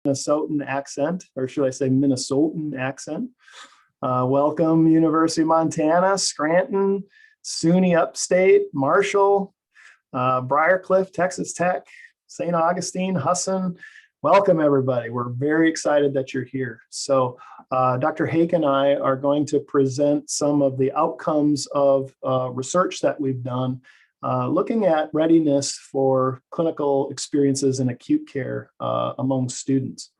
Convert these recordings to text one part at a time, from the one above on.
Minnesotan accent, or should I say Minnesotan accent. Welcome, University of Montana, Scranton, SUNY Upstate, Marshall, Briarcliff, Texas Tech, St. Augustine, Husson. Welcome, everybody. We're very excited that you're here. So Dr. Hake and I are going to present some of the outcomes of research that we've done looking at readiness for clinical experiences in acute care among students.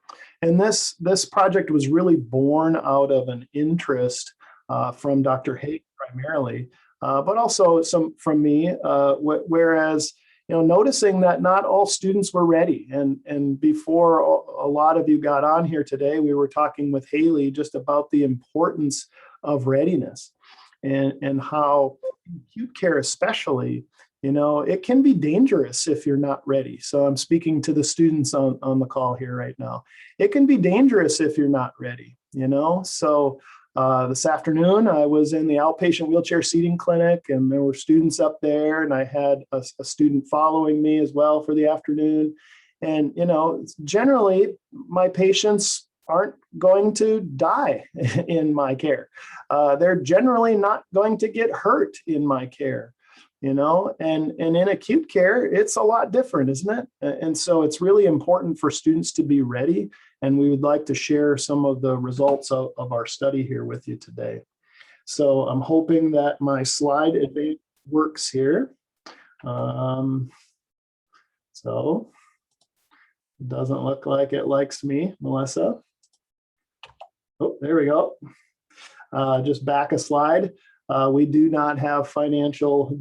And this project was really born out of an interest from Dr. Hake primarily, but also some from me, whereas noticing that not all students were ready. And before a lot of you got on here today, we were talking with Haley just about the importance of readiness and how acute care especially, it can be dangerous if you're not ready. So I'm speaking to the students on the call here right now. It can be dangerous if you're not ready, So this afternoon, I was in the outpatient wheelchair seating clinic, and there were students up there, and I had a student following me as well for the afternoon. And, generally, my patients aren't going to die in my care. They're generally not going to get hurt in my care, and in acute care, it's a lot different, isn't it? And so it's really important for students to be ready. And we would like to share some of the results of our study here with you today. So I'm hoping that my slide advance works here. So it doesn't look like it likes me, Melissa. Oh, there we go. Just back a slide. We do not have financial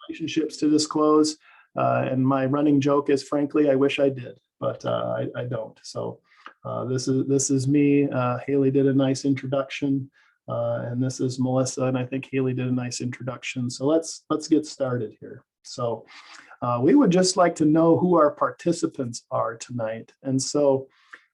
relationships to disclose. And my running joke is, frankly, I wish I did, but I don't. So this is me. Haley did a nice introduction, and this is Melissa, and I think Haley did a nice introduction. So let's get started here. So we would just like to know who our participants are tonight. And so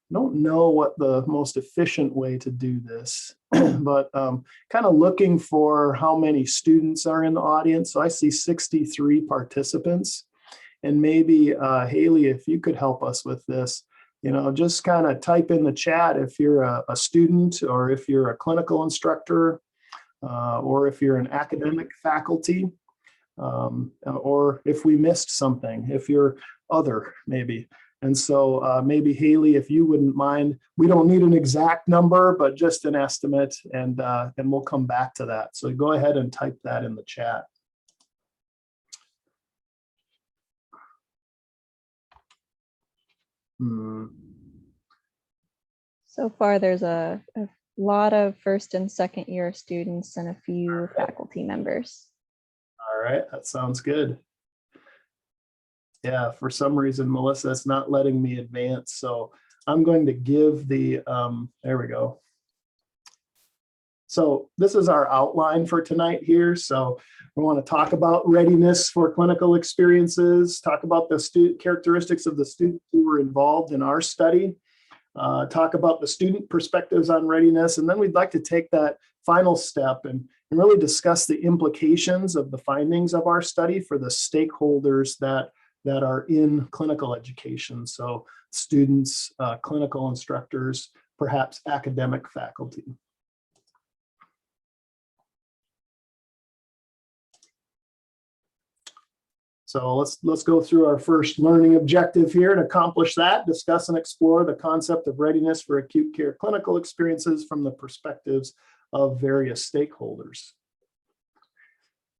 I don't know what the most efficient way to do this, but kind of looking for how many students are in the audience. So I see 63 participants, and maybe Haley, if you could help us with this, just kind of type in the chat if you're a student, or if you're a clinical instructor, or if you're an academic faculty, or if we missed something, if you're other, maybe. And so maybe Haley, if you wouldn't mind, we don't need an exact number, but just an estimate, and we'll come back to that. So go ahead and type that in the chat. So far, there's a lot of first and second year students and a few faculty members. All right, that sounds good. Yeah, for some reason, Melissa, it's not letting me advance. So I'm going to give the, there we go. So this is our outline for tonight here. So we want to talk about readiness for clinical experiences, talk about the characteristics of the students who were involved in our study, talk about the student perspectives on readiness, and then we'd like to take that final step and really discuss the implications of the findings of our study for the stakeholders that are in clinical education. So students, clinical instructors, perhaps academic faculty. So let's go through our first learning objective here. To accomplish that, discuss and explore the concept of readiness for acute care clinical experiences from the perspectives of various stakeholders.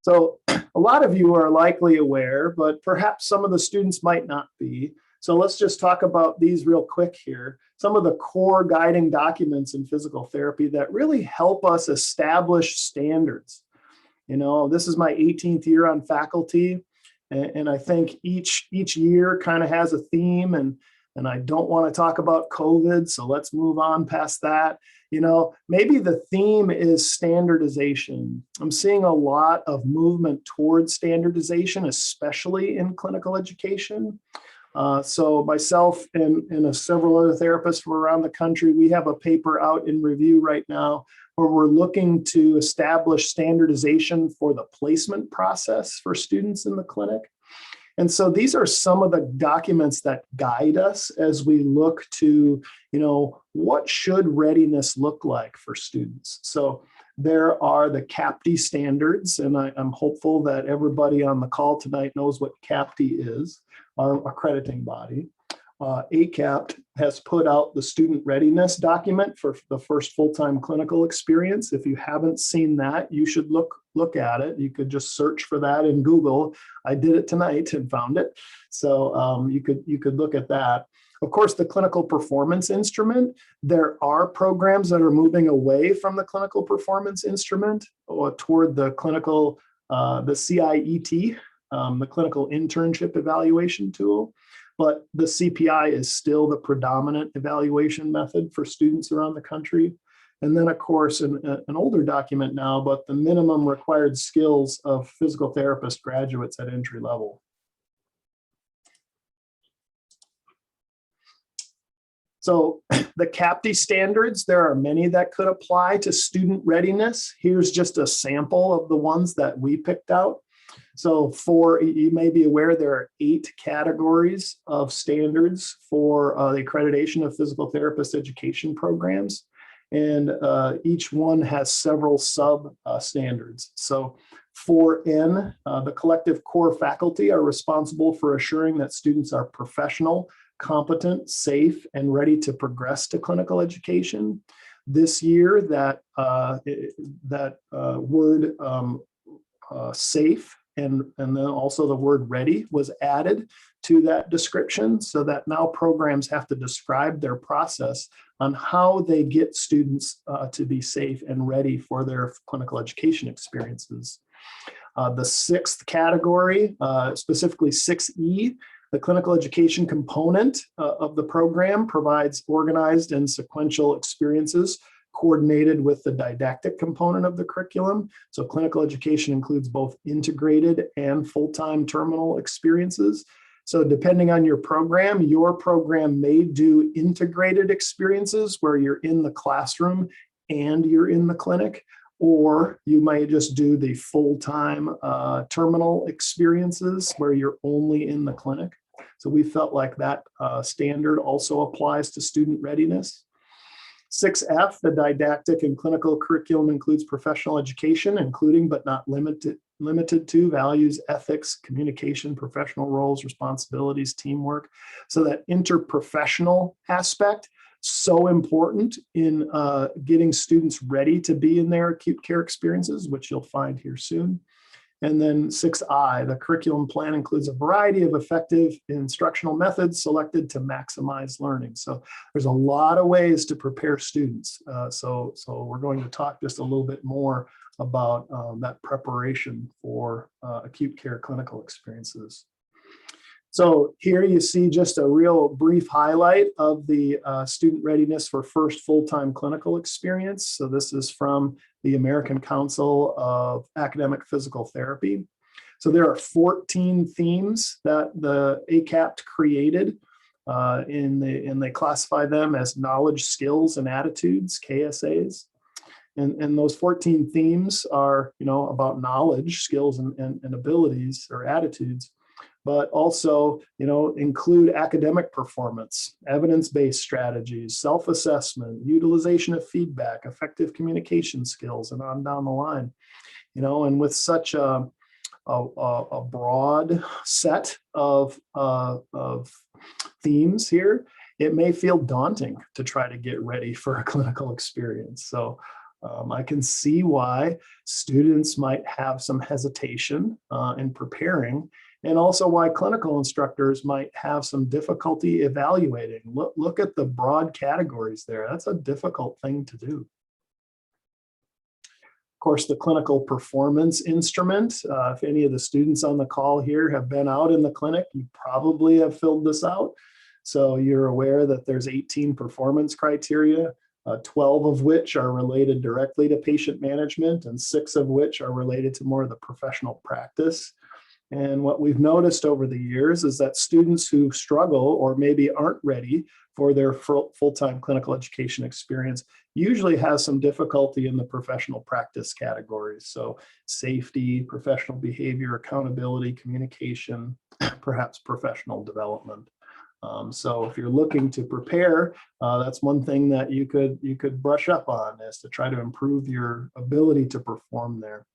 So a lot of you are likely aware, but perhaps some of the students might not be. So let's just talk about these real quick here. Some of the core guiding documents in physical therapy that really help us establish standards. This is my 18th year on faculty, and I think each year kind of has a theme, and I don't want to talk about COVID, so let's move on past that. Maybe the theme is standardization. I'm seeing a lot of movement towards standardization, especially in clinical education. So myself and several other therapists from around the country, we have a paper out in review right now where we're looking to establish standardization for the placement process for students in the clinic. And so these are some of the documents that guide us as we look to, what should readiness look like for students? So there are the CAPTE standards, and I'm hopeful that everybody on the call tonight knows what CAPTE is, our accrediting body. ACAPT has put out the student readiness document for the first full-time clinical experience. If you haven't seen that, you should look at it. You could just search for that in Google. I did it tonight and found it. So you could look at that. Of course, the clinical performance instrument, there are programs that are moving away from the clinical performance instrument or toward the clinical, the CIET, the clinical internship evaluation tool. But the CPI is still the predominant evaluation method for students around the country. And then, of course, an older document now, but the minimum required skills of physical therapist graduates at entry level. So the CAPTE standards, there are many that could apply to student readiness. Here's just a sample of the ones that we picked out. So you may be aware, there are 8 categories of standards for the accreditation of physical therapist education programs. And each one has several sub standards. So 4N, the collective core faculty are responsible for assuring that students are professional, competent, safe, and ready to progress to clinical education. This year, that word safe and then also the word ready was added to that description, so that now programs have to describe their process on how they get students to be safe and ready for their clinical education experiences. The 6th category, specifically 6E, the clinical education component of the program provides organized and sequential experiences coordinated with the didactic component of the curriculum. So clinical education includes both integrated and full-time terminal experiences. So depending on your program may do integrated experiences where you're in the classroom and you're in the clinic, or you might just do the full-time terminal experiences where you're only in the clinic. So we felt like that standard also applies to student readiness. 6F, the didactic and clinical curriculum includes professional education, including but not limited to values, ethics, communication, professional roles, responsibilities, teamwork. So that interprofessional aspect, so important in getting students ready to be in their acute care experiences, which you'll find here soon. And then 6I, the curriculum plan includes a variety of effective instructional methods selected to maximize learning. So there's a lot of ways to prepare students. So we're going to talk just a little bit more about that preparation for acute care clinical experiences. So here you see just a real brief highlight of the student readiness for first full-time clinical experience. So this is from the American Council of Academic Physical Therapy. So there are 14 themes that the ACAPT created, and they classify them as knowledge, skills, and attitudes, KSAs. And those 14 themes are, about knowledge, skills, and abilities or attitudes, but also, include academic performance, evidence-based strategies, self-assessment, utilization of feedback, effective communication skills, and on down the line. And with such a broad set of themes here, it may feel daunting to try to get ready for a clinical experience. So I can see why students might have some hesitation in preparing, and also why clinical instructors might have some difficulty evaluating. Look at the broad categories there. That's a difficult thing to do. Of course, the clinical performance instrument, if any of the students on the call here have been out in the clinic, you probably have filled this out. So you're aware that there's 18 performance criteria, 12 of which are related directly to patient management, and 6 of which are related to more of the professional practice. And what we've noticed over the years is that students who struggle or maybe aren't ready for their full-time clinical education experience usually has some difficulty in the professional practice categories. So safety, professional behavior, accountability, communication, perhaps professional development. So if you're looking to prepare, that's one thing that you could brush up on, is to try to improve your ability to perform there.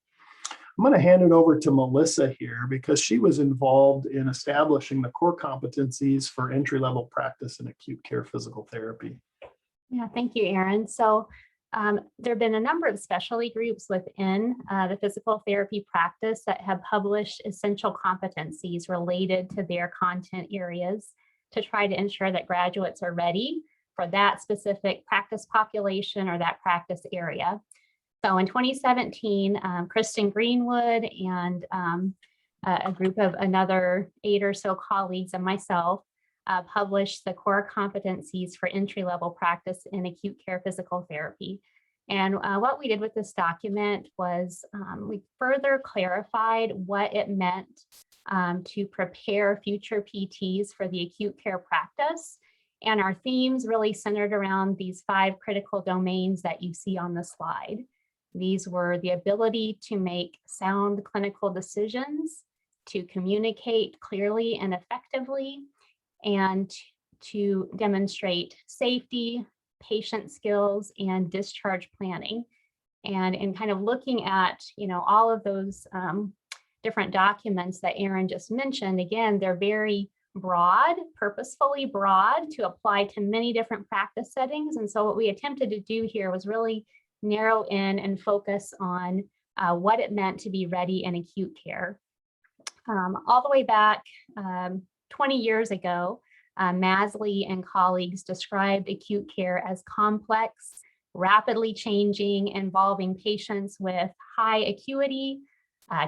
I'm going to hand it over to Melissa here, because she was involved in establishing the core competencies for entry-level practice in acute care physical therapy. Yeah, thank you, Aaron. So there have been a number of specialty groups within the physical therapy practice that have published essential competencies related to their content areas to try to ensure that graduates are ready for that specific practice population or that practice area. So in 2017, Kristen Greenwood and a group of another 8 or so colleagues and myself published the core competencies for entry-level practice in acute care physical therapy. And what we did with this document was we further clarified what it meant to prepare future PTs for the acute care practice. And our themes really centered around these 5 critical domains that you see on the slide. These were the ability to make sound clinical decisions, to communicate clearly and effectively, and to demonstrate safety, patient skills, and discharge planning. And in kind of looking at, all of those different documents that Aaron just mentioned, again, they're very broad, purposefully broad, to apply to many different practice settings. And so what we attempted to do here was really narrow in and focus on what it meant to be ready in acute care. All the way back 20 years ago, Masley and colleagues described acute care as complex, rapidly changing, involving patients with high acuity,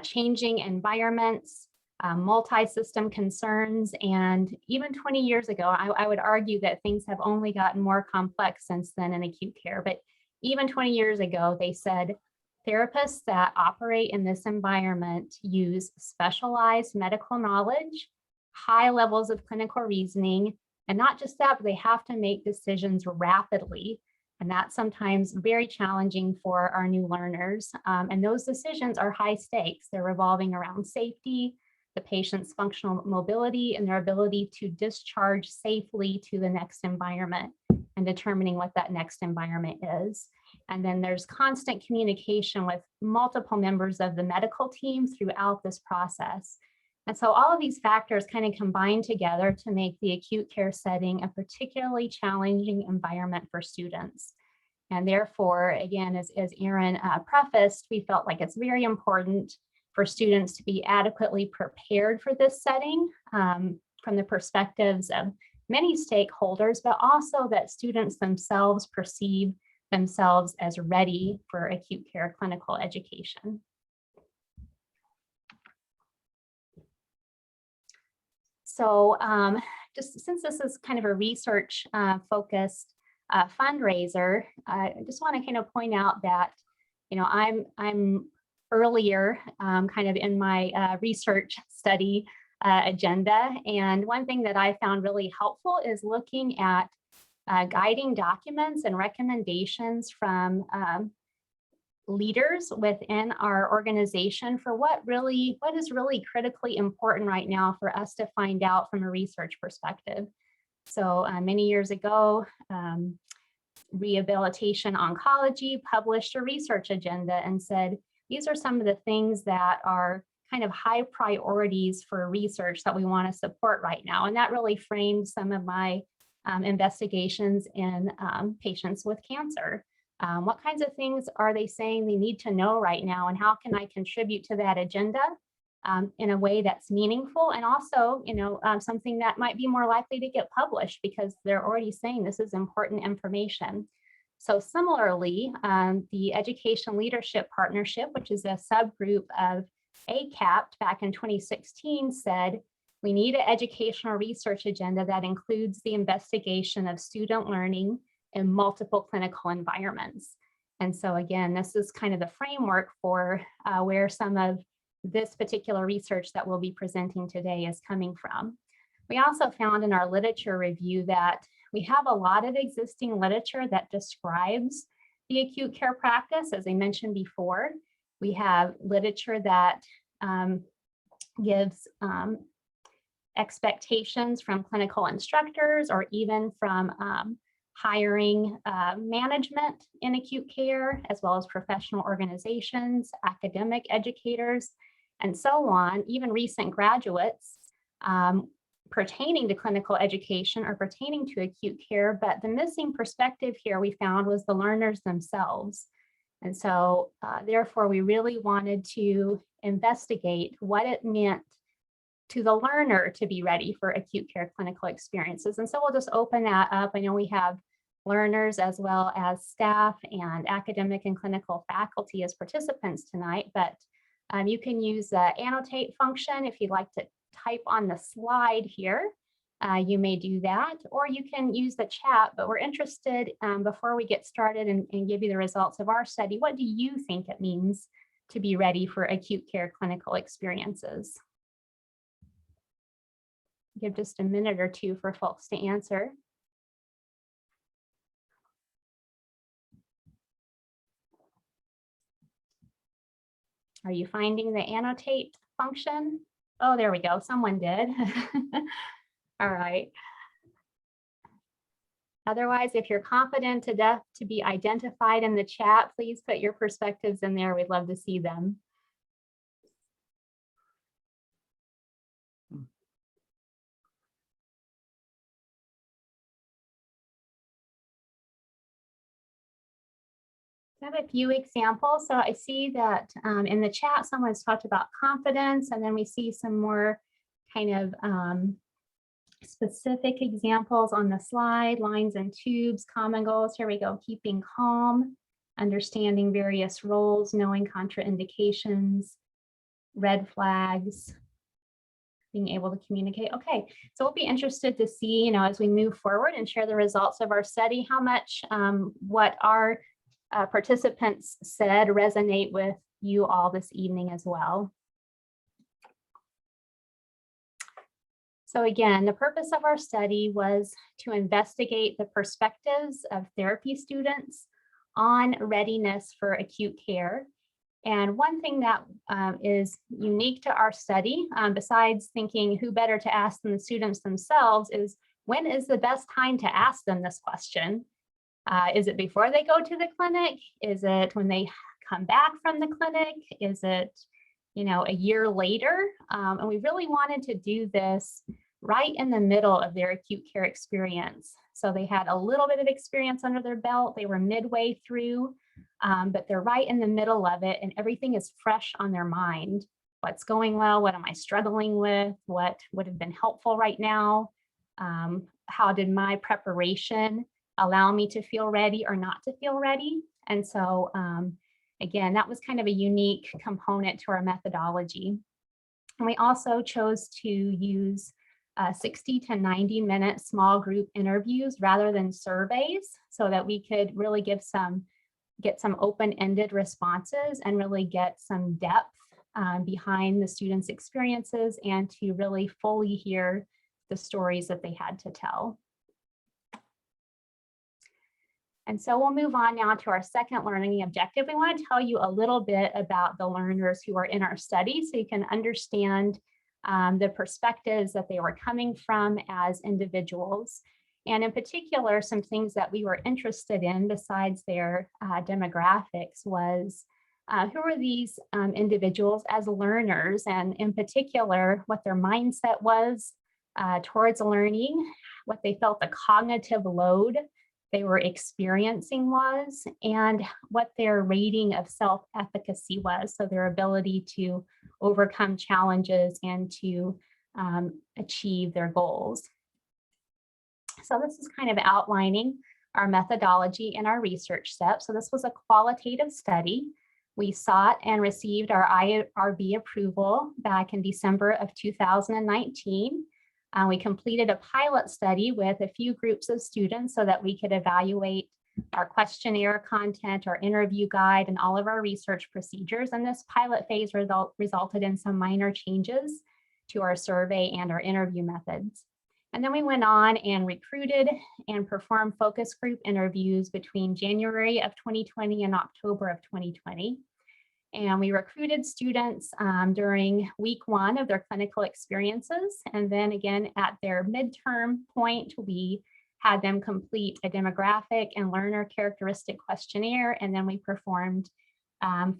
changing environments, multi-system concerns. And even 20 years ago, I would argue that things have only gotten more complex since then in acute care. But even 20 years ago, they said therapists that operate in this environment use specialized medical knowledge, high levels of clinical reasoning, and not just that, but they have to make decisions rapidly. And that's sometimes very challenging for our new learners. And those decisions are high stakes. They're revolving around safety, the patient's functional mobility, and their ability to discharge safely to the next environment, and determining what that next environment is. And then there's constant communication with multiple members of the medical team throughout this process. And so all of these factors kind of combine together to make the acute care setting a particularly challenging environment for students. And therefore, again, as Aaron prefaced, we felt like it's very important for students to be adequately prepared for this setting from the perspectives of many stakeholders, but also that students themselves perceive themselves as ready for acute care clinical education. So just since this is kind of a research focused fundraiser, I just want to kind of point out that, I'm earlier kind of in my research study agenda. And one thing that I found really helpful is looking at guiding documents and recommendations from leaders within our organization for what is really critically important right now for us to find out from a research perspective. So many years ago, Rehabilitation Oncology published a research agenda and said, these are some of the things that are kind of high priorities for research that we want to support right now. And that really framed some of my investigations in patients with cancer. What kinds of things are they saying they need to know right now, and how can I contribute to that agenda in a way that's meaningful, and also, something that might be more likely to get published because they're already saying this is important information. So similarly, the Education Leadership Partnership, which is a subgroup of ACAPT back in 2016, said we need an educational research agenda that includes the investigation of student learning in multiple clinical environments. And so again, this is kind of the framework for where some of this particular research that we'll be presenting today is coming from. We also found in our literature review that We have a lot of existing literature that describes the acute care practice, as I mentioned before. We have literature that gives expectations from clinical instructors or even from hiring management in acute care, as well as professional organizations, academic educators, and so on, even recent graduates pertaining to clinical education or pertaining to acute care. But the missing perspective here we found was the learners themselves. And so therefore, we really wanted to investigate what it meant to the learner to be ready for acute care clinical experiences. And so we'll just open that up. I know we have learners as well as staff and academic and clinical faculty as participants tonight, but you can use the annotate function if you'd like to type on the slide here. You may do that, or you can use the chat, but we're interested before we get started and give you the results of our study. What do you think it means to be ready for acute care clinical experiences? Give just a minute or two for folks to answer. Are you finding the annotate function? Oh, there we go. Someone did. All right. Otherwise, if you're confident enough to be identified in the chat, please put your perspectives in there. We'd love to see them. I have a few examples. So I see that in the chat, someone's talked about confidence, and then we see some more kind of specific examples on the slide, lines and tubes, common goals. Here we go, keeping calm, understanding various roles, knowing contraindications, red flags, being able to communicate. Okay, so we'll be interested to see, as we move forward and share the results of our study, how much what our participants said resonate with you all this evening as well. So again, the purpose of our study was to investigate the perspectives of therapy students on readiness for acute care. And one thing that is unique to our study, besides thinking who better to ask than the students themselves, is when is the best time to ask them this question? Is it before they go to the clinic? Is it when they come back from the clinic? Is it, a year later? And we really wanted to do this right in the middle of their acute care experience. So they had a little bit of experience under their belt. They were midway through, but they're right in the middle of it, and everything is fresh on their mind. What's going well? What am I struggling with? What would have been helpful right now? How did my preparation allow me to feel ready or not to feel ready? And so again, that was kind of a unique component to our methodology. And we also chose to use 60 to 90 minute small group interviews rather than surveys, so that we could really get some open-ended responses and really get some depth behind the students' experiences, and to really fully hear the stories that they had to tell. And so we'll move on now to our second learning objective. We want to tell you a little bit about the learners who are in our study, so you can understand the perspectives that they were coming from as individuals. And in particular, some things that we were interested in besides their demographics was who are these individuals as learners, and in particular, what their mindset was towards learning, what they felt the cognitive load they were experiencing was, and what their rating of self-efficacy was, so their ability to overcome challenges and to achieve their goals. So this is kind of outlining our methodology and our research steps. So this was a qualitative study. We sought and received our IRB approval back in December of 2019. We completed a pilot study with a few groups of students so that we could evaluate our questionnaire content, our interview guide, and all of our research procedures. And this pilot phase resulted in some minor changes to our survey and our interview methods. And then we went on and recruited and performed focus group interviews between January of 2020 and October of 2020. And we recruited students during week 1 of their clinical experiences. And then again, at their midterm point, we had them complete a demographic and learner characteristic questionnaire. And then we performed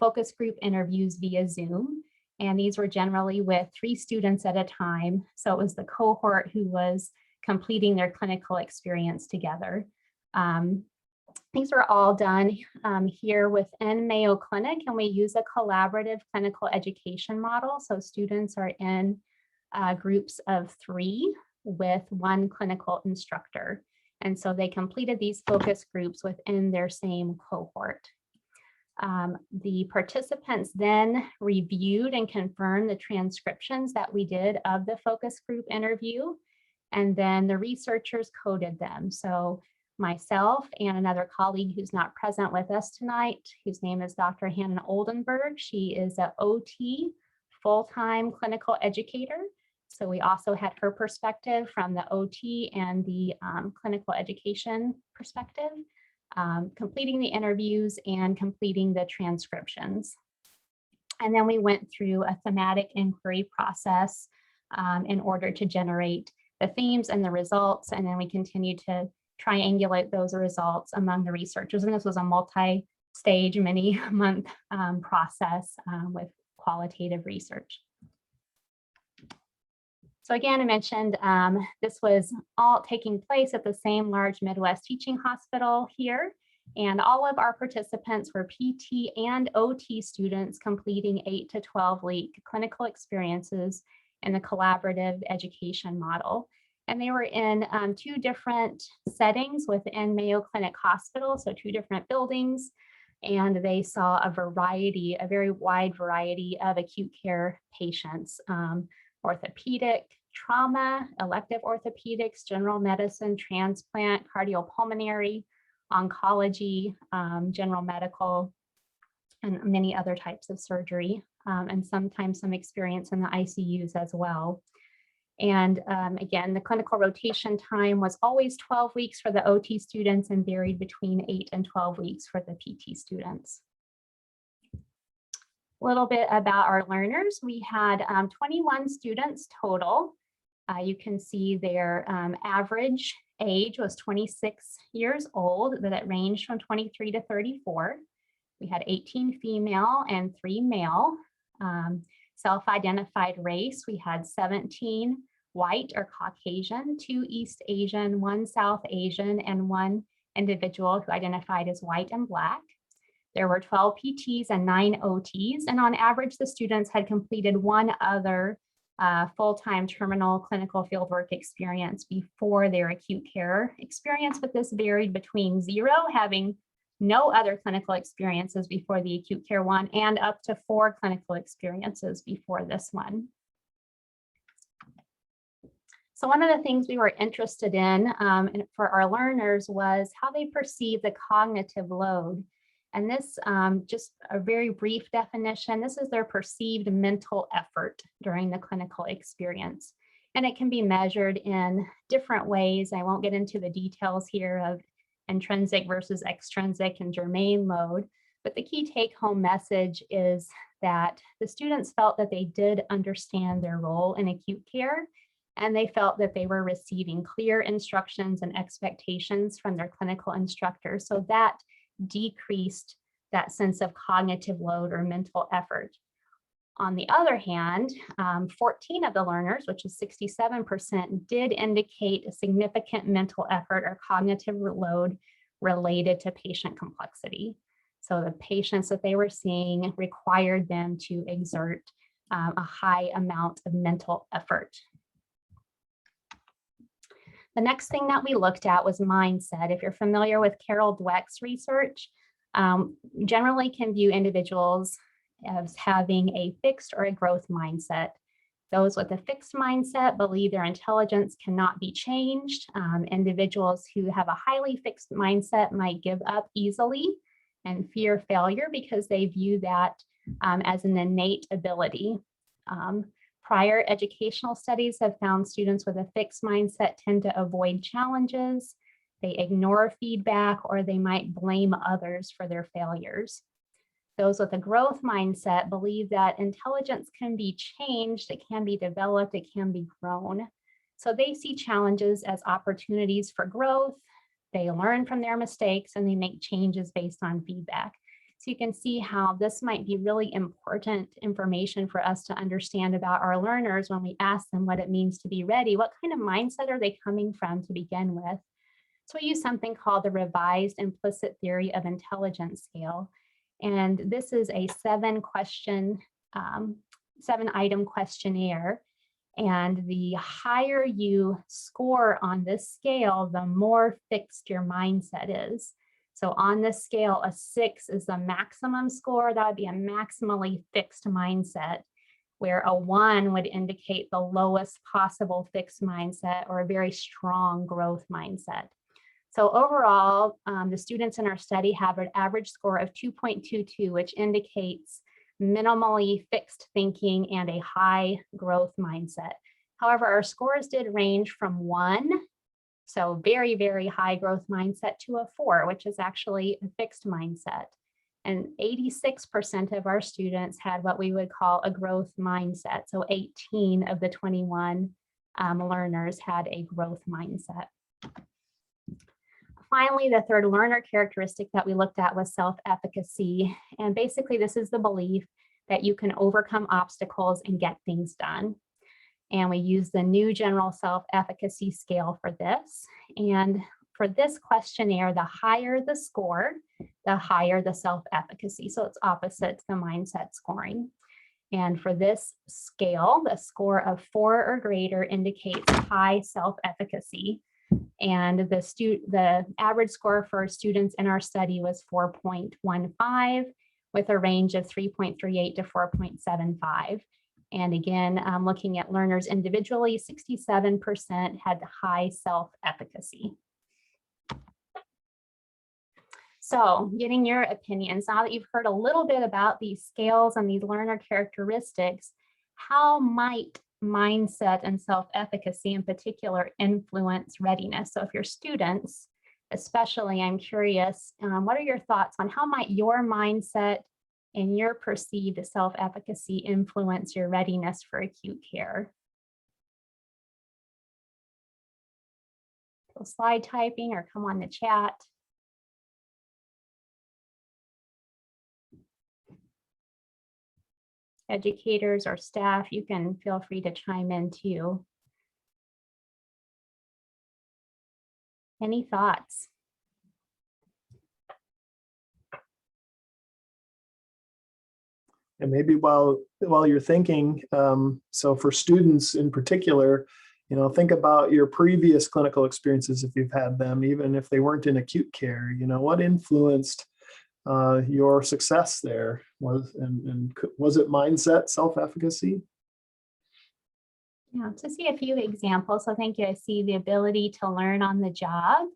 focus group interviews via Zoom. And these were generally with 3 students at a time. So it was the cohort who was completing their clinical experience together. These were all done here within Mayo Clinic, and we use a collaborative clinical education model. So students are in groups of 3 with 1 clinical instructor. And so they completed these focus groups within their same cohort. The participants then reviewed and confirmed the transcriptions that we did of the focus group interview, and then the researchers coded them. So myself and another colleague who's not present with us tonight, whose name is Dr. Hannah Oldenburg. She is an OT, full-time clinical educator. So we also had her perspective from the OT and the clinical education perspective, completing the interviews and completing the transcriptions. And then we went through a thematic inquiry process in order to generate the themes and the results. And then we continued to triangulate those results among the researchers. And this was a multi-stage, many-month process with qualitative research. So again, I mentioned this was all taking place at the same large Midwest teaching hospital here. And all of our participants were PT and OT students completing 8 to 12-week clinical experiences in the collaborative education model. And they were in 2 different settings within Mayo Clinic Hospital, so 2 different buildings. And they saw a variety, a very wide variety of acute care patients, orthopedic, trauma, elective orthopedics, general medicine, transplant, cardiopulmonary, oncology, general medical, and many other types of surgery, and sometimes some experience in the ICUs as well. And again, the clinical rotation time was always 12 weeks for the OT students and varied between 8 and 12 weeks for the PT students. A little bit about our learners. We had 21 students total. You can see their average age was 26 years old, but it ranged from 23 to 34. We had 18 female and 3 male. Self-identified race, we had 17 white or Caucasian, 2 East Asian, 1 South Asian, and 1 individual who identified as white and Black. There were 12 PTs and 9 OTs, and on average, the students had completed 1 other full-time terminal clinical fieldwork experience before their acute care experience, but this varied between 0, having no other clinical experiences before the acute care one, and up to 4 clinical experiences before this one. So one of the things we were interested in for our learners was how they perceive the cognitive load. And this, just a very brief definition, this is their perceived mental effort during the clinical experience. And it can be measured in different ways. I won't get into the details here of intrinsic versus extrinsic and germane load, but the key take-home message is that the students felt that they did understand their role in acute care, and they felt that they were receiving clear instructions and expectations from their clinical instructors. So that decreased that sense of cognitive load or mental effort. On the other hand, 14 of the learners, which is 67%, did indicate a significant mental effort or cognitive load related to patient complexity. So the patients that they were seeing required them to exert a high amount of mental effort. The next thing that we looked at was mindset. If you're familiar with Carol Dweck's research, generally can view individuals as having a fixed or a growth mindset. Those with a fixed mindset believe their intelligence cannot be changed. Individuals who have a highly fixed mindset might give up easily and fear failure because they view that as an innate ability. Prior educational studies have found students with a fixed mindset tend to avoid challenges, they ignore feedback, or they might blame others for their failures. Those with a growth mindset believe that intelligence can be changed, it can be developed, it can be grown. So they see challenges as opportunities for growth. They learn from their mistakes and they make changes based on feedback. So you can see how this might be really important information for us to understand about our learners when we ask them what it means to be ready. What kind of mindset are they coming from to begin with? So we use something called the Revised Implicit Theory of Intelligence Scale. And this is a 7-item questionnaire. And the higher you score on this scale, the more fixed your mindset is. So on this scale, a 6 is the maximum score. That would be a maximally fixed mindset, where a 1 would indicate the lowest possible fixed mindset or a very strong growth mindset. So overall, the students in our study have an average score of 2.22, which indicates minimally fixed thinking and a high growth mindset. However, our scores did range from 1, so very, very high growth mindset, to a 4, which is actually a fixed mindset. And 86% of our students had what we would call a growth mindset. So 18 of the 21 learners had a growth mindset. Finally, the third learner characteristic that we looked at was self-efficacy. And basically, this is the belief that you can overcome obstacles and get things done. And we use the new general self-efficacy scale for this. And for this questionnaire, the higher the score, the higher the self-efficacy. So it's opposite to the mindset scoring. And for this scale, the score of 4 or greater indicates high self-efficacy. And the average score for students in our study was 4.15, with a range of 3.38 to 4.75. And again, looking at learners individually, 67% had high self-efficacy. So getting your opinions, now that you've heard a little bit about these scales and these learner characteristics, how might mindset and self-efficacy in particular influence readiness? So if you're students, especially, I'm curious, what are your thoughts on how might your mindset and your perceived self-efficacy influence your readiness for acute care? So slide typing or come on the chat. Educators or staff, you can feel free to chime in too. Any thoughts? And maybe while you're thinking, so for students in particular, think about your previous clinical experiences if you've had them, even if they weren't in acute care. What influenced your success there? Was it mindset, self-efficacy? Yeah, to see a few examples. So thank you. I see the ability to learn on the job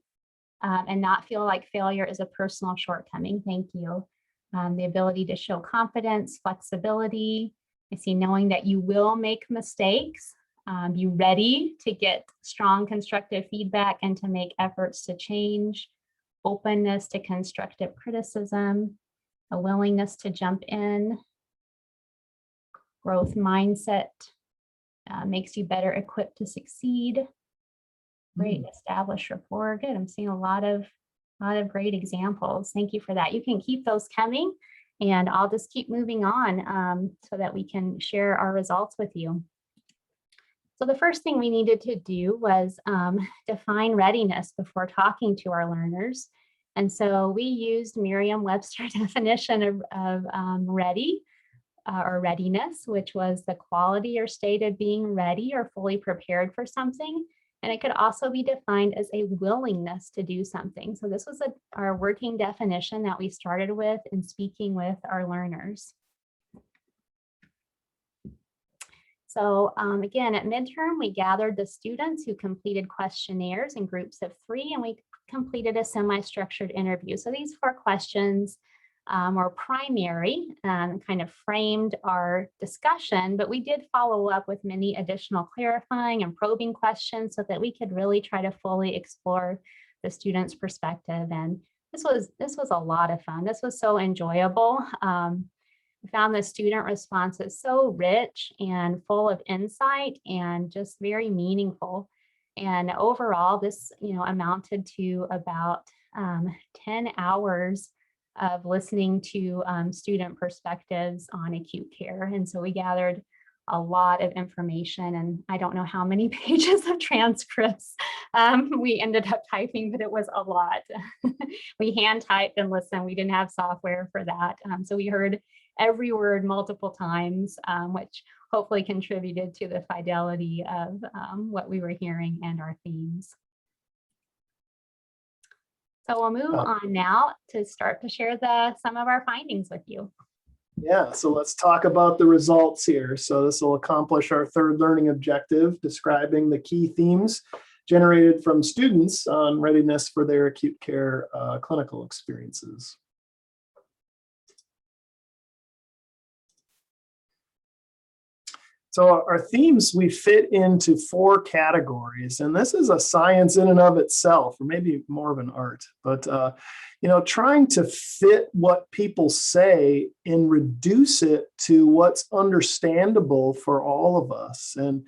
and not feel like failure is a personal shortcoming. Thank you. The ability to show confidence, flexibility. I see knowing that you will make mistakes. Be ready to get strong constructive feedback and to make efforts to change. Openness to constructive criticism, a willingness to jump in. Growth mindset makes you better equipped to succeed. Great established rapport. Good. I'm seeing a lot of great examples. Thank you for that. You can keep those coming, and I'll just keep moving on so that we can share our results with you. So the first thing we needed to do was define readiness before talking to our learners. And so we used Merriam-Webster definition of ready or readiness, which was the quality or state of being ready or fully prepared for something. And it could also be defined as a willingness to do something. So this was our working definition that we started with in speaking with our learners. So again, at midterm, we gathered the students who completed questionnaires in groups of 3, and we completed a semi-structured interview. So these 4 questions or primary, kind of framed our discussion, but we did follow up with many additional clarifying and probing questions so that we could really try to fully explore the student's perspective. And this was a lot of fun. This was so enjoyable. We found the student responses so rich and full of insight and just very meaningful. And overall, this amounted to about 10 hours of listening to student perspectives on acute care. And so we gathered a lot of information, and I don't know how many pages of transcripts we ended up typing, but it was a lot. We hand typed and listened. We didn't have software for that. So we heard every word multiple times, which hopefully contributed to the fidelity of what we were hearing and our themes. So we'll move on now to start to share some of our findings with you. Yeah, so let's talk about the results here. So this will accomplish our third learning objective, describing the key themes generated from students on readiness for their acute care clinical experiences. So our themes, we fit into 4 categories, and this is a science in and of itself, or maybe more of an art, but trying to fit what people say and reduce it to what's understandable for all of us. And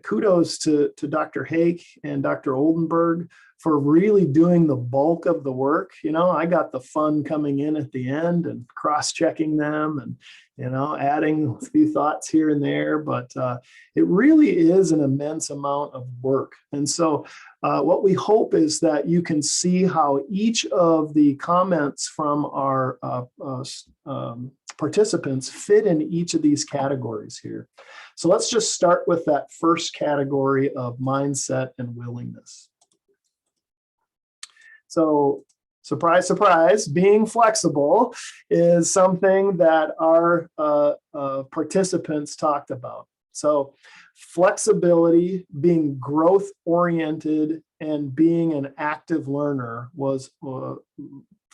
kudos to Dr. Hake and Dr. Oldenburg for really doing the bulk of the work. I got the fun coming in at the end and cross-checking them and adding a few thoughts here and there, but it really is an immense amount of work. And so what we hope is that you can see how each of the comments from our participants fit in each of these categories here. So let's just start with that first category of mindset and willingness. So surprise, surprise, being flexible is something that our participants talked about. So flexibility, being growth oriented, and being an active learner was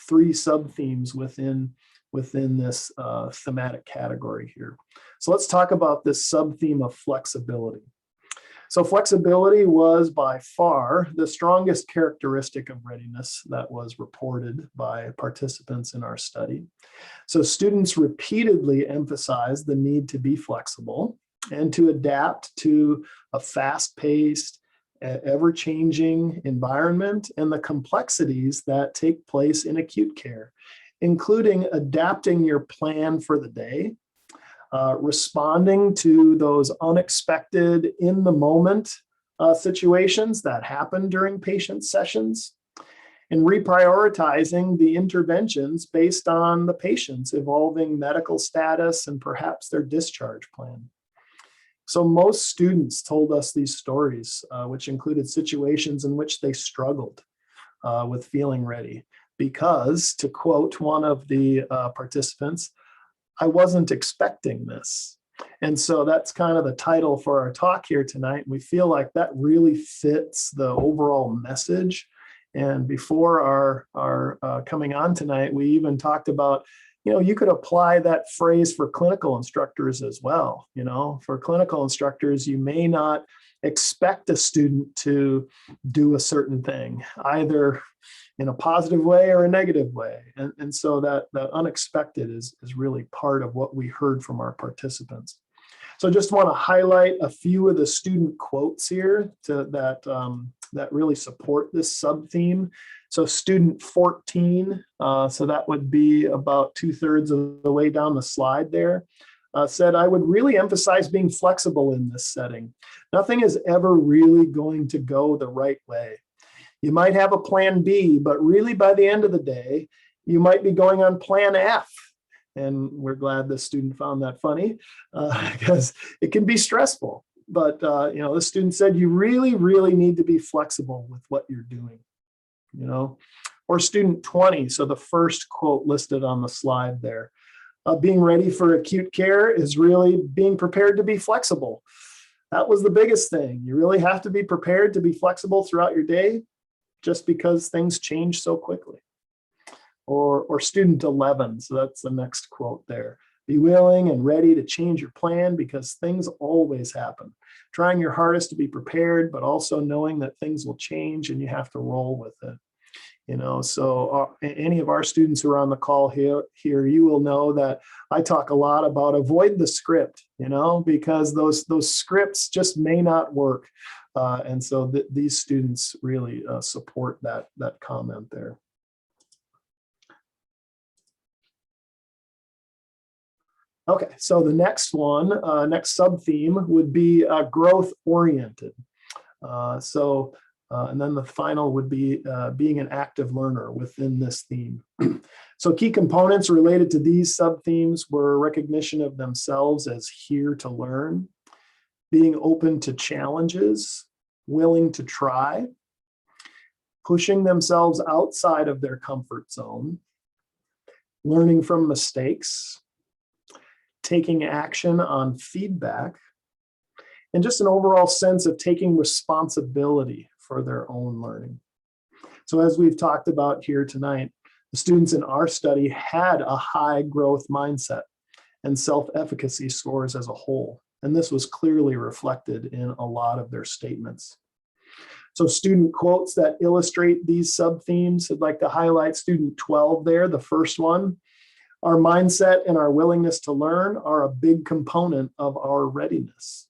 3 sub-themes within this thematic category here. So let's talk about this sub-theme of flexibility. So flexibility was by far the strongest characteristic of readiness that was reported by participants in our study. So students repeatedly emphasized the need to be flexible and to adapt to a fast-paced, ever-changing environment and the complexities that take place in acute care, including adapting your plan for the day, responding to those unexpected, in the moment situations that happen during patient sessions, and reprioritizing the interventions based on the patient's evolving medical status and perhaps their discharge plan. So most students told us these stories, which included situations in which they struggled with feeling ready because, to quote one of the participants, I wasn't expecting this. And so that's kind of the title for our talk here tonight. We feel like that really fits the overall message. And before our coming on tonight, we even talked about, you could apply that phrase for clinical instructors as well. For clinical instructors, you may not expect a student to do a certain thing, either in a positive way or a negative way. And so that unexpected is really part of what we heard from our participants. So I just want to highlight a few of the student quotes here that really support this sub-theme. So student 14, so that would be about 2/3 of the way down the slide there, said, I would really emphasize being flexible in this setting. Nothing is ever really going to go the right way. You might have a plan B, but really by the end of the day, you might be going on plan F. And we're glad the student found that funny because it can be stressful. But the student said, you really, really need to be flexible with what you're doing, Or student 20, so the first quote listed on the slide there. Being ready for acute care is really being prepared to be flexible. That was the biggest thing. You really have to be prepared to be flexible throughout your day just because things change so quickly. Or student 11, so that's the next quote there. Be willing and ready to change your plan because things always happen. Trying your hardest to be prepared, but also knowing that things will change and you have to roll with it. So any of our students who are on the call here, you will know that I talk a lot about avoid the script, because those scripts just may not work. And so these students really support that comment there. Okay, so the next one, next sub-theme would be growth-oriented. And then the final would be being an active learner within this theme. So key components related to these sub-themes were recognition of themselves as here to learn, being open to challenges, willing to try, pushing themselves outside of their comfort zone, learning from mistakes, taking action on feedback, and just an overall sense of taking responsibility for their own learning. So as we've talked about here tonight, the students in our study had a high growth mindset and self-efficacy scores as a whole. And this was clearly reflected in a lot of their statements. So student quotes that illustrate these sub-themes, I'd like to highlight student 12 there, the first one. Our mindset and our willingness to learn are a big component of our readiness.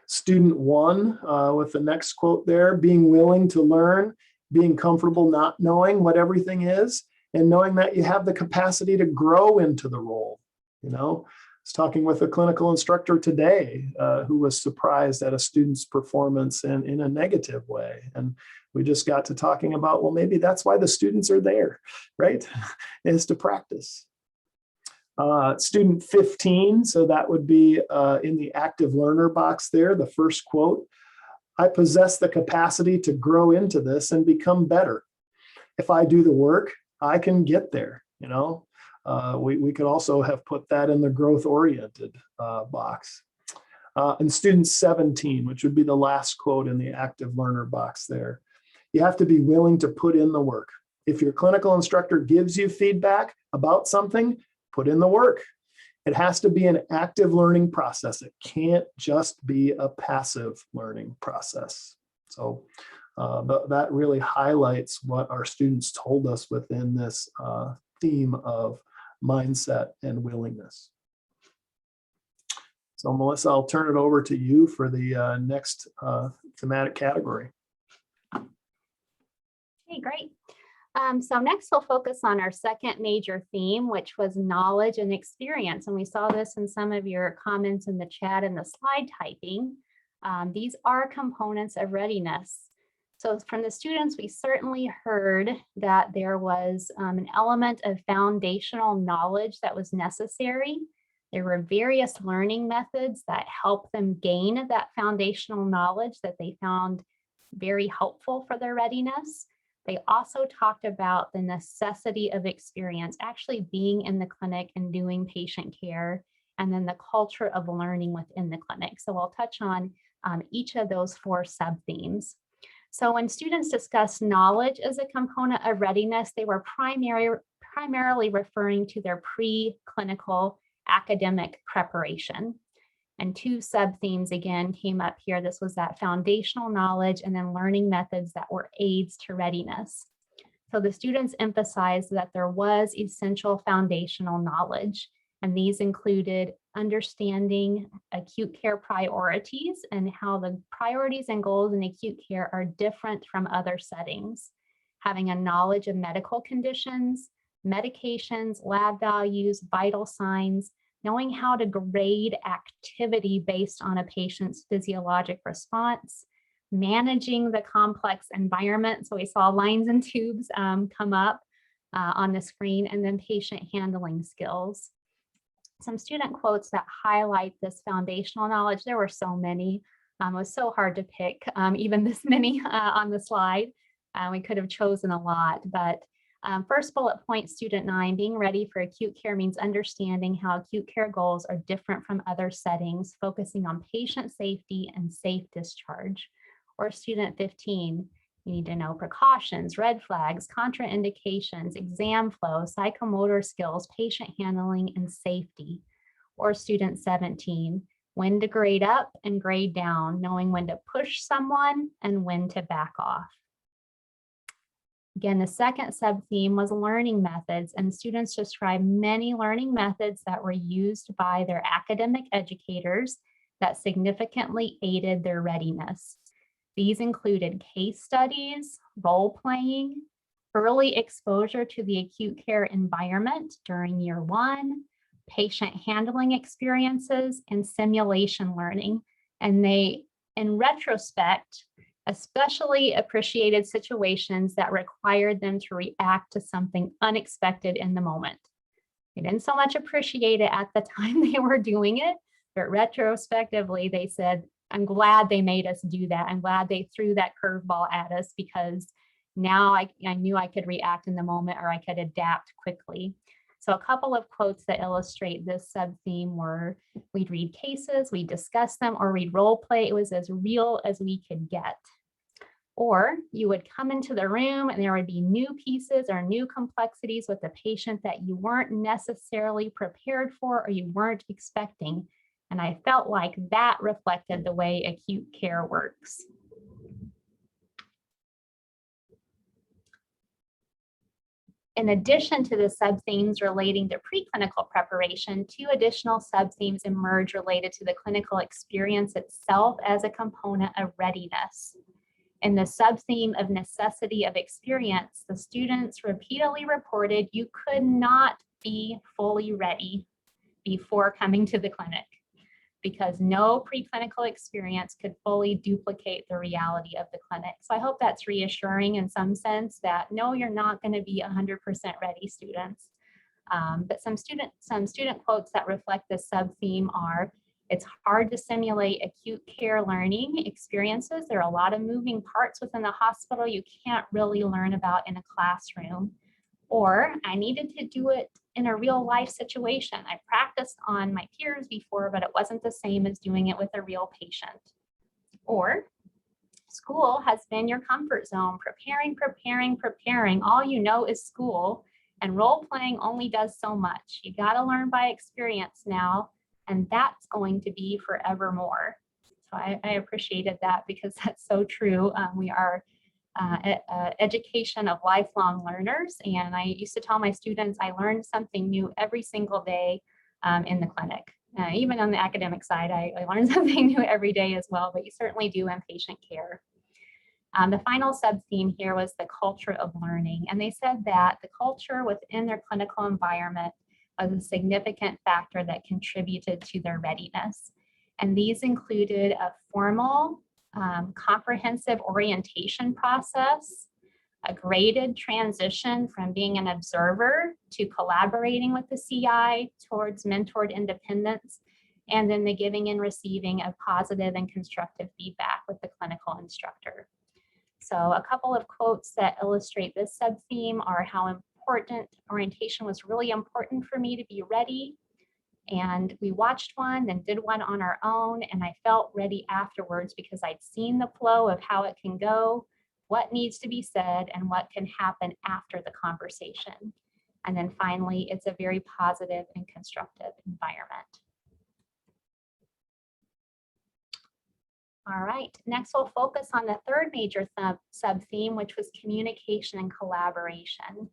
Student 1, with the next quote there, being willing to learn, being comfortable not knowing what everything is, and knowing that you have the capacity to grow into the role. I was talking with a clinical instructor today who was surprised at a student's performance in a negative way. And we just got to talking about, well, maybe that's why the students are there, right? Is to practice. Student 15, so that would be in the active learner box there, the first quote. I possess the capacity to grow into this and become better. If I do the work, I can get there, We could also have put that in the growth-oriented box. And student 17, which would be the last quote in the active learner box there. You have to be willing to put in the work. If your clinical instructor gives you feedback about something, put in the work. It has to be an active learning process. It can't just be a passive learning process. So that really highlights what our students told us within this theme of mindset and willingness. So Melissa, I'll turn it over to you for the next thematic category. Okay, great. So next we'll focus on our second major theme, which was knowledge and experience. And we saw this in some of your comments in the chat and the slide typing. These are components of readiness. So from the students, we certainly heard that there was an element of foundational knowledge that was necessary. There were various learning methods that helped them gain that foundational knowledge that they found very helpful for their readiness. They also talked about the necessity of experience, actually being in the clinic and doing patient care, and then the culture of learning within the clinic. So I'll touch on each of those 4 sub-themes. So when students discuss knowledge as a component of readiness, they were primarily referring to their pre-clinical academic preparation. And 2 sub-themes again came up here. This was that foundational knowledge and then learning methods that were aids to readiness. So the students emphasized that there was essential foundational knowledge, and these included understanding acute care priorities and how the priorities and goals in acute care are different from other settings, having a knowledge of medical conditions, medications, lab values, vital signs, knowing how to grade activity based on a patient's physiologic response, managing the complex environment. So we saw lines and tubes come up on the screen, and then patient handling skills. Some student quotes that highlight this foundational knowledge. There were so many. It was so hard to pick even this many on the slide. We could have chosen a lot, but first bullet point, student 9, being ready for acute care means understanding how acute care goals are different from other settings, focusing on patient safety and safe discharge. Or student 15, You need to know precautions, red flags, contraindications, exam flow, psychomotor skills, patient handling, and safety. Or student 17, when to grade up and grade down, knowing when to push someone and when to back off. Again, the second sub-theme was learning methods, and students described many learning methods that were used by their academic educators that significantly aided their readiness. These included case studies, role-playing, early exposure to the acute care environment during year 1, patient handling experiences, and simulation learning. And they, in retrospect, especially appreciated situations that required them to react to something unexpected in the moment. They didn't so much appreciate it at the time they were doing it, but retrospectively, they said, I'm glad they made us do that. I'm glad they threw that curveball at us, because now I knew I could react in the moment, or I could adapt quickly. So a couple of quotes that illustrate this sub-theme were, we'd read cases, we'd discuss them, or read role play. It was as real as we could get. Or you would come into the room and there would be new pieces or new complexities with the patient that you weren't necessarily prepared for or you weren't expecting. And I felt like that reflected the way acute care works. In addition to the sub-themes relating to preclinical preparation, 2 additional sub-themes emerge related to the clinical experience itself as a component of readiness. In the sub-theme of necessity of experience, the students repeatedly reported you could not be fully ready before coming to the clinic, because no preclinical experience could fully duplicate the reality of the clinic. So I hope that's reassuring in some sense that no, you're not going to be 100% ready, students. But some student quotes that reflect this sub-theme are, it's hard to simulate acute care learning experiences. There are a lot of moving parts within the hospital you can't really learn about in a classroom. Or I needed to do it in a real life situation. I practiced on my peers before, but it wasn't the same as doing it with a real patient. Or school has been your comfort zone, preparing. All you know is school, and role playing only does so much. You got to learn by experience now, and that's going to be forevermore. So I appreciated that, because that's so true. We are education of lifelong learners. And I used to tell my students I learned something new every single day in the clinic. Even on the academic side, I learned something new every day as well, but you certainly do in patient care. The final sub-theme here was the culture of learning. And they said that the culture within their clinical environment was a significant factor that contributed to their readiness. And these included a formal, comprehensive orientation process, a graded transition from being an observer to collaborating with the CI towards mentored independence, and then the giving and receiving of positive and constructive feedback with the clinical instructor. So a couple of quotes that illustrate this sub-theme are how important orientation was really important for me to be ready. And we watched one, then did one on our own, and I felt ready afterwards because I'd seen the flow of how it can go, what needs to be said, and what can happen after the conversation. And then finally, it's a very positive and constructive environment. All right, next we'll focus on the third major sub-theme, which was communication and collaboration.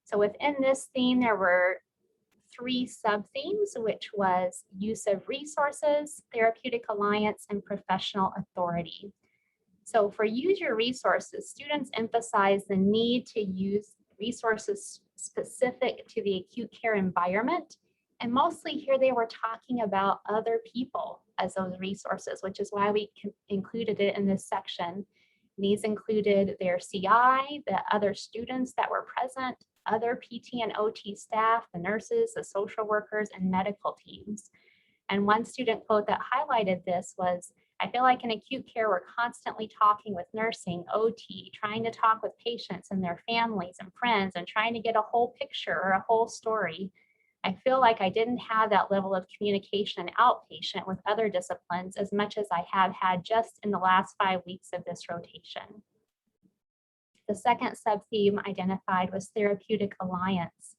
So within this theme, there were 3 sub-themes, which was use of resources, therapeutic alliance, and professional authority. So for use your resources, students emphasize the need to use resources specific to the acute care environment. And mostly here they were talking about other people as those resources, which is why we included it in this section. These included their CI, the other students that were present, other PT and OT staff, the nurses, the social workers, and medical teams. And one student quote that highlighted this was, I feel like in acute care, we're constantly talking with nursing, OT, trying to talk with patients and their families and friends and trying to get a whole picture or a whole story. I feel like I didn't have that level of communication outpatient with other disciplines as much as I have had just in the last 5 weeks of this rotation. The second sub-theme identified was Therapeutic Alliance,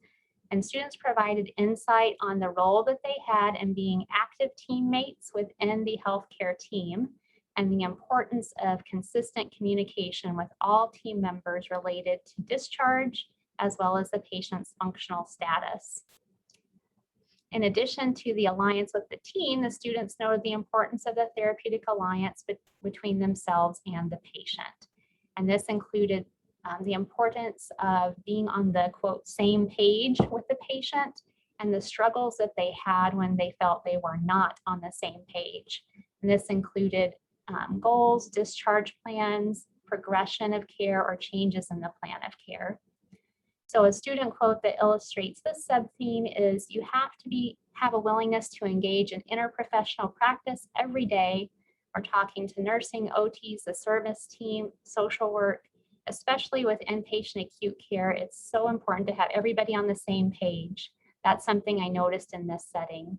and students provided insight on the role that they had in being active teammates within the healthcare team and the importance of consistent communication with all team members related to discharge, as well as the patient's functional status. In addition to the alliance with the team, the students noted the importance of the therapeutic alliance between themselves and the patient. And this included the importance of being on the, quote, same page with the patient and the struggles that they had when they felt they were not on the same page. And this included goals, discharge plans, progression of care, or changes in the plan of care. So a student quote that illustrates this sub-theme is, you have to have a willingness to engage in interprofessional practice every day. We're talking to nursing, OTs, the service team, social work, especially with inpatient acute care. It's so important to have everybody on the same page. That's something I noticed in this setting.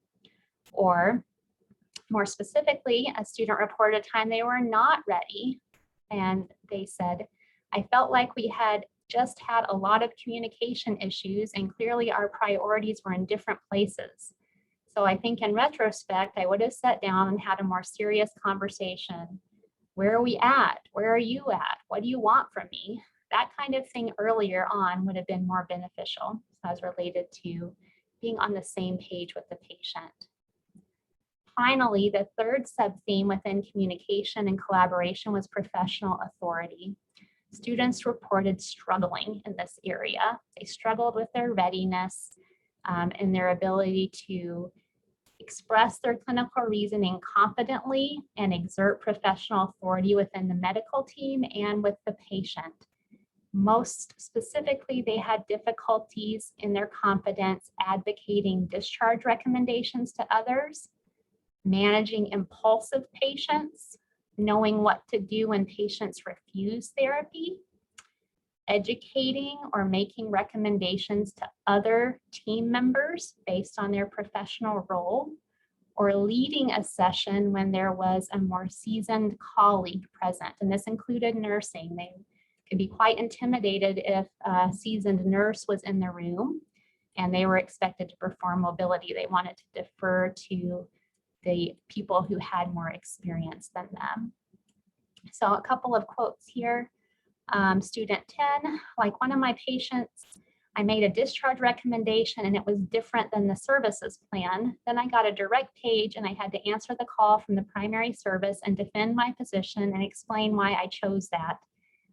Or more specifically, a student reported a time they were not ready, and they said, I felt like we had just had a lot of communication issues, and clearly our priorities were in different places. So I think in retrospect, I would have sat down and had a more serious conversation. Where are we at? Where are you at? What do you want from me? That kind of thing earlier on would have been more beneficial as related to being on the same page with the patient. Finally, the third sub-theme within communication and collaboration was professional authority. Students reported struggling in this area. They struggled with their readiness and their ability to express their clinical reasoning confidently and exert professional authority within the medical team and with the patient. Most specifically, they had difficulties in their confidence advocating discharge recommendations to others, managing impulsive patients, knowing what to do when patients refuse therapy, educating or making recommendations to other team members based on their professional role, or leading a session when there was a more seasoned colleague present. And this included nursing. They could be quite intimidated if a seasoned nurse was in the room and they were expected to perform mobility. They wanted to defer to the people who had more experience than them. So a couple of quotes here. Student 10, like one of my patients, I made a discharge recommendation and it was different than the services plan. Then I got a direct page and I had to answer the call from the primary service and defend my position and explain why I chose that.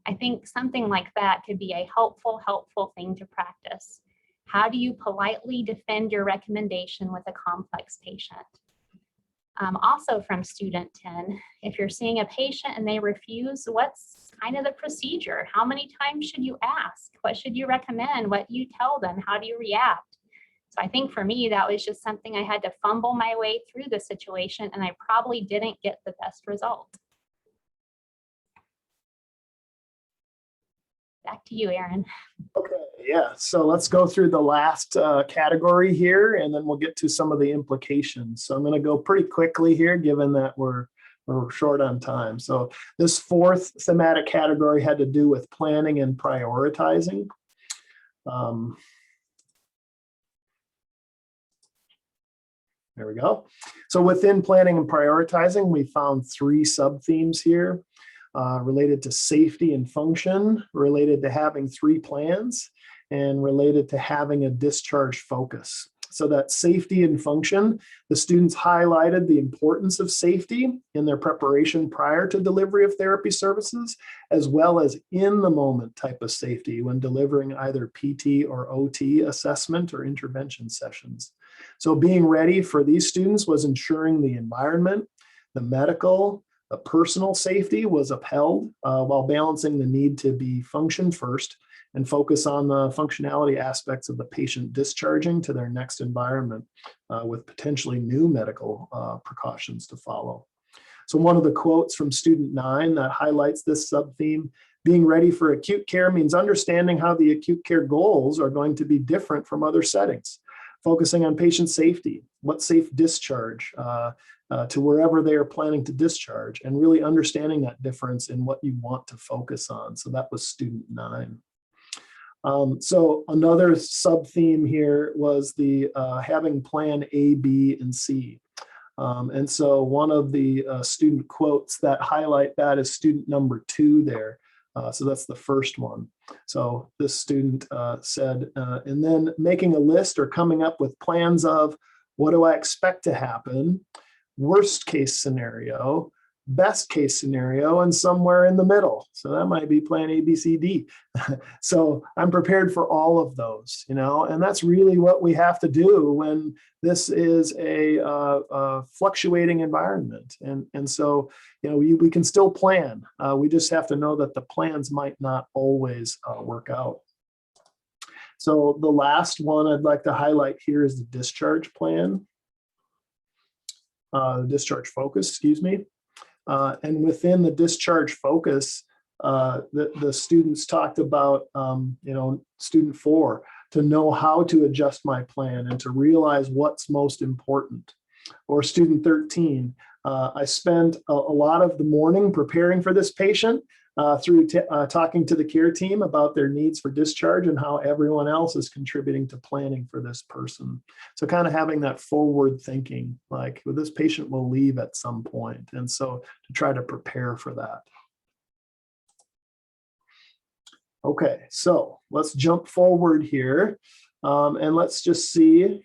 I think something like that could be a helpful thing to practice. How do you politely defend your recommendation with a complex patient? Also from student 10, if you're seeing a patient and they refuse, what's kind of the procedure? How many times should you ask? What should you recommend? What do you tell them? How do you react? So I think for me, that was just something I had to fumble my way through the situation, and I probably didn't get the best result. Back to you, Aaron. Okay, yeah, so let's go through the last category here, and then we'll get to some of the implications. So I'm going to go pretty quickly here, given that we're short on time. So this fourth thematic category had to do with planning and prioritizing. There we go. So within planning and prioritizing, we found 3 sub-themes here. Related to safety and function, related to having 3 plans, and related to having a discharge focus. So that safety and function, the students highlighted the importance of safety in their preparation prior to delivery of therapy services, as well as in the moment type of safety when delivering either PT or OT assessment or intervention sessions. So being ready for these students was ensuring the environment, the medical, the personal safety was upheld while balancing the need to be function first and focus on the functionality aspects of the patient discharging to their next environment with potentially new medical precautions to follow. So one of the quotes from student 9 that highlights this sub-theme, being ready for acute care means understanding how the acute care goals are going to be different from other settings. focusing on patient safety, what safe discharge to wherever they are planning to discharge, and really understanding that difference in what you want to focus on. So that was student 9. So another sub-theme here was the having plan A, B, and C. And so one of the student quotes that highlight that is student number 2 there. So that's the first one. So this student said, and then making a list or coming up with plans of what do I expect to happen, worst case scenario, best case scenario, and somewhere in the middle. So that might be plan A, B, C, D. So I'm prepared for all of those, and that's really what we have to do when this is a fluctuating environment. And so, we can still plan. We just have to know that the plans might not always work out. So the last one I'd like to highlight here is the discharge plan, discharge focus, excuse me. And within the discharge focus, the students talked about, student 4, to know how to adjust my plan and to realize what's most important. Or student 13, I spent a lot of the morning preparing for this patient through talking to the care team about their needs for discharge and how everyone else is contributing to planning for this person. So kind of having that forward thinking, like, well, this patient will leave at some point. And so to try to prepare for that. Okay, so let's jump forward here and let's just see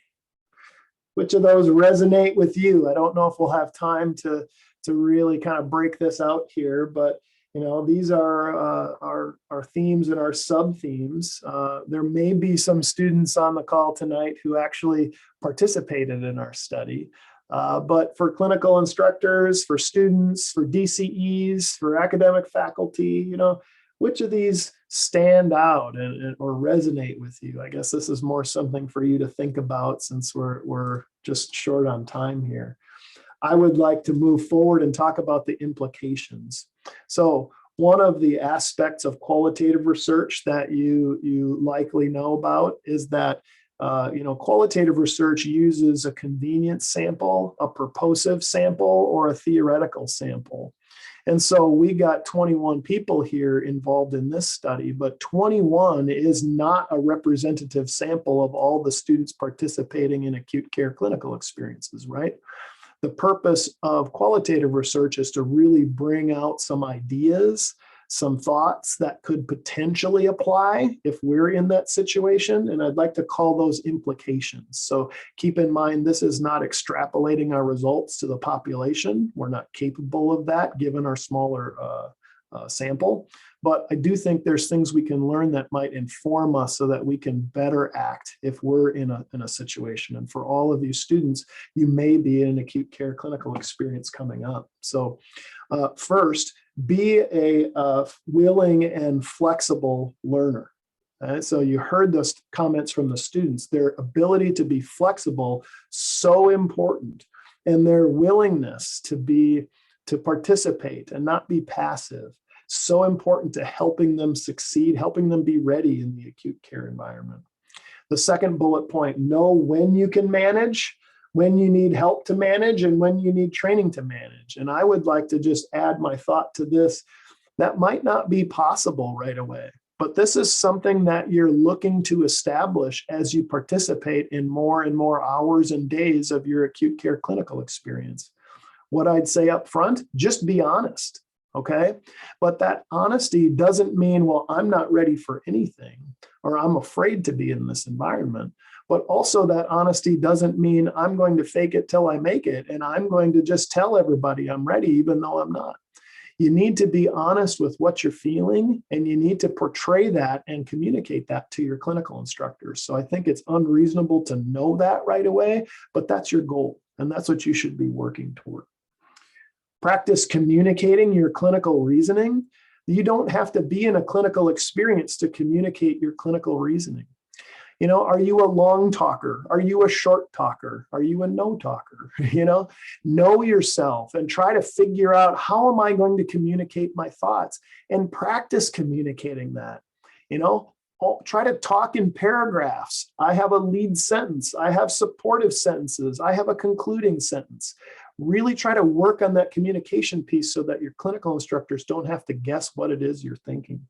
which of those resonate with you. I don't know if we'll have time to really kind of break this out here, but these are our themes and our sub-themes. There may be some students on the call tonight who actually participated in our study. But for clinical instructors, for students, for DCEs, for academic faculty, which of these stand out or resonate with you? I guess this is more something for you to think about since we're just short on time here. I would like to move forward and talk about the implications. So one of the aspects of qualitative research that you likely know about is that qualitative research uses a convenience sample, a purposive sample, or a theoretical sample. And so we got 21 people here involved in this study, but 21 is not a representative sample of all the students participating in acute care clinical experiences, right? The purpose of qualitative research is to really bring out some ideas, some thoughts that could potentially apply if we're in that situation. And I'd like to call those implications. So keep in mind, this is not extrapolating our results to the population. We're not capable of that given our smaller sample. But I do think there's things we can learn that might inform us so that we can better act if we're in a situation. And for all of you students, you may be in an acute care clinical experience coming up. So first, be a willing and flexible learner. So you heard those comments from the students, their ability to be flexible, so important, and their willingness to participate and not be passive, so important to helping them succeed, helping them be ready in the acute care environment. The second bullet point, know when you can manage, when you need help to manage, and when you need training to manage. And I would like to just add my thought to this. That might not be possible right away, but this is something that you're looking to establish as you participate in more and more hours and days of your acute care clinical experience. What I'd say up front, just be honest, okay? But that honesty doesn't mean, well, I'm not ready for anything, or I'm afraid to be in this environment. But also that honesty doesn't mean I'm going to fake it till I make it, and I'm going to just tell everybody I'm ready, even though I'm not. You need to be honest with what you're feeling, and you need to portray that and communicate that to your clinical instructors. So I think it's unreasonable to know that right away, but that's your goal, and that's what you should be working toward. Practice communicating your clinical reasoning. You don't have to be in a clinical experience to communicate your clinical reasoning. Are you a long talker? Are you a short talker? Are you a no talker? Know yourself and try to figure out, how am I going to communicate my thoughts, and practice communicating that. Try to talk in paragraphs. I have a lead sentence. I have supportive sentences. I have a concluding sentence. Really try to work on that communication piece so that your clinical instructors don't have to guess what it is you're thinking.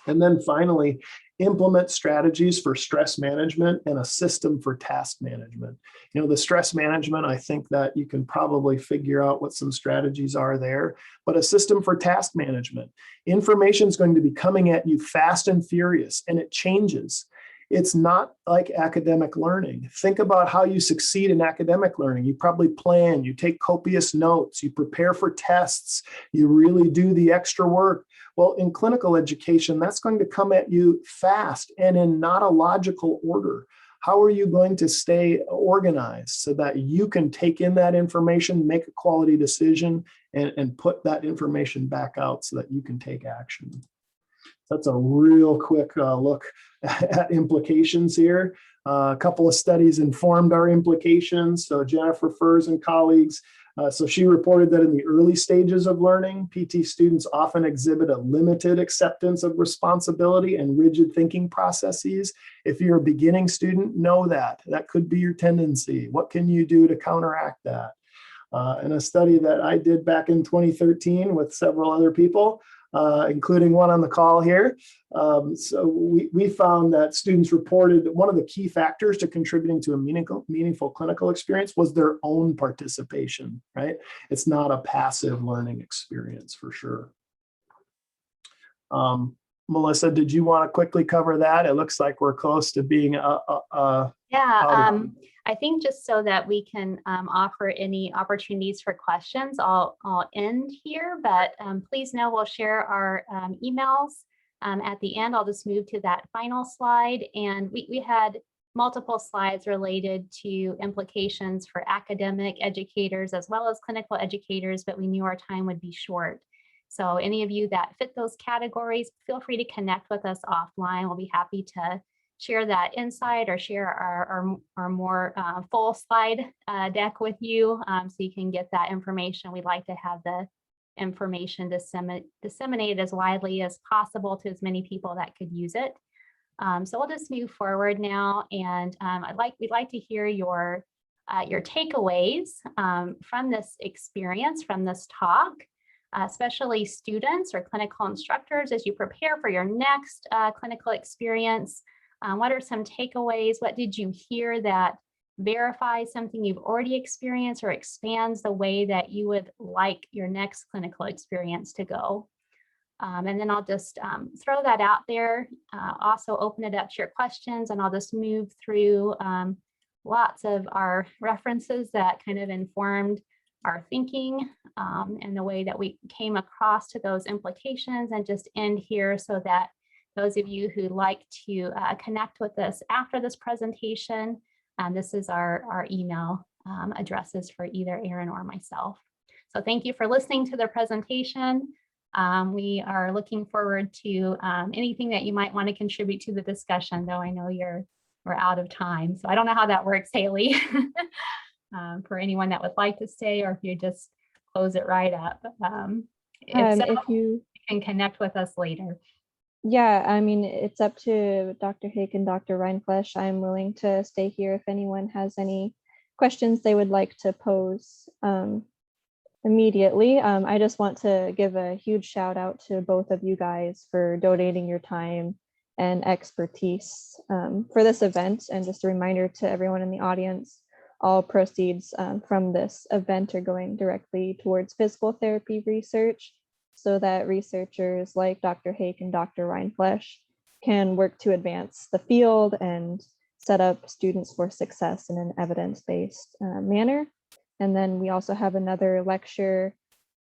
And then finally, implement strategies for stress management and a system for task management. You know, the stress management, I think that you can probably figure out what some strategies are there, but a system for task management. Information is going to be coming at you fast and furious, and it changes. It's not like academic learning. Think about how you succeed in academic learning. You probably plan, you take copious notes, you prepare for tests, you really do the extra work. Well, in clinical education, that's going to come at you fast and in not a logical order. How are you going to stay organized so that you can take in that information, make a quality decision, and put that information back out so that you can take action? That's a real quick look at implications here. A couple of studies informed our implications. So Jennifer Furs and colleagues, so she reported that in the early stages of learning, PT students often exhibit a limited acceptance of responsibility and rigid thinking processes. If you're a beginning student, know that. That could be your tendency. What can you do to counteract that? In a study that I did back in 2013 with several other people, including one on the call here. So we found that students reported that one of the key factors to contributing to a meaningful clinical experience was their own participation, right? It's not a passive learning experience for sure. Melissa, did you want to quickly cover that? It looks like we're close to being I think just so that we can offer any opportunities for questions, I'll end here, but please know we'll share our emails at the end. I'll just move to that final slide. And we had multiple slides related to implications for academic educators as well as clinical educators, but we knew our time would be short. So any of you that fit those categories, feel free to connect with us offline. We'll be happy to share that insight or share our more full slide deck with you so you can get that information. We'd like to have the information disseminated as widely as possible to as many people that could use it. So we'll just move forward now, and we'd like to hear your takeaways from this experience, from this talk, especially students or clinical instructors as you prepare for your next clinical experience. What are some takeaways? What did you hear that verifies something you've already experienced or expands the way that you would like your next clinical experience to go? And then I'll just throw that out there, also open it up to your questions, and I'll just move through lots of our references that kind of informed our thinking and the way that we came across to those implications, and just end here so that those of you who like to connect with us after this presentation, this is our email addresses for either Aaron or myself. So thank you for listening to the presentation. We are looking forward to anything that you might want to contribute to the discussion, though I know we're out of time. So I don't know how that works, Haley, for anyone that would like to stay, or if you just close it right up. If you can connect with us later. Yeah, I mean, it's up to Dr. Hake and Dr. Reinfleisch. I'm willing to stay here if anyone has any questions they would like to pose immediately. I just want to give a huge shout out to both of you guys for donating your time and expertise for this event. And just a reminder to everyone in the audience, all proceeds from this event are going directly towards physical therapy research, so that researchers like Dr. Hake and Dr. Reinfleisch can work to advance the field and set up students for success in an evidence-based manner. And then we also have another lecture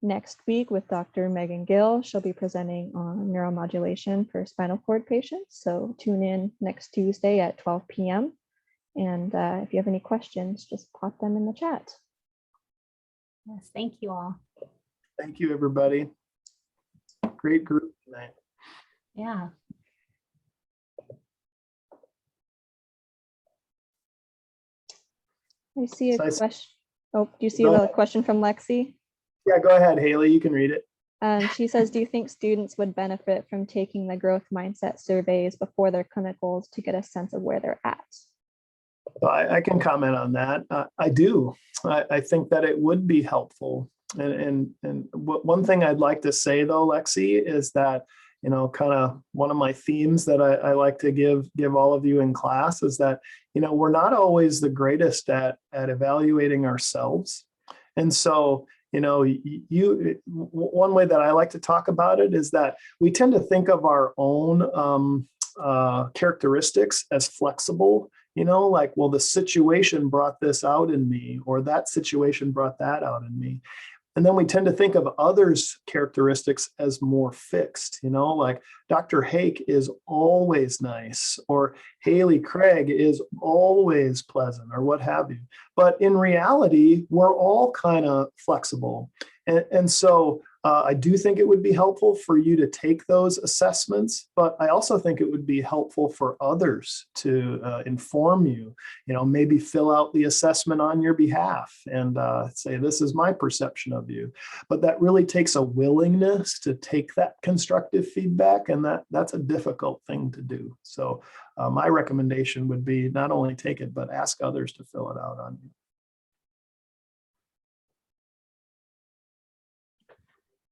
next week with Dr. Megan Gill. She'll be presenting on neuromodulation for spinal cord patients. So tune in next Tuesday at 12 p.m. And if you have any questions, just pop them in the chat. Yes, thank you all. Thank you, everybody. Great group tonight. Yeah. I see a question. Oh, do you see a question from Lexi? Yeah, go ahead, Haley. You can read it. She says, do you think students would benefit from taking the growth mindset surveys before their clinicals to get a sense of where they're at? I can comment on that. I do. I think that it would be helpful. And one thing I'd like to say though, Lexi, is that, you know, kind of one of my themes that I like to give all of you in class is that, you know, we're not always the greatest at evaluating ourselves. And so, you know, one way that I like to talk about it is that we tend to think of our own characteristics as flexible. You know, like, well, the situation brought this out in me, or that situation brought that out in me. And then we tend to think of others' characteristics as more fixed, you know, like Dr. Hake is always nice, or Haley Craig is always pleasant, or what have you. But in reality, we're all kind of flexible. And so I do think it would be helpful for you to take those assessments, but I also think it would be helpful for others to inform you, you know, maybe fill out the assessment on your behalf and say, this is my perception of you. But that really takes a willingness to take that constructive feedback, and that's a difficult thing to do. So my recommendation would be not only take it, but ask others to fill it out on you.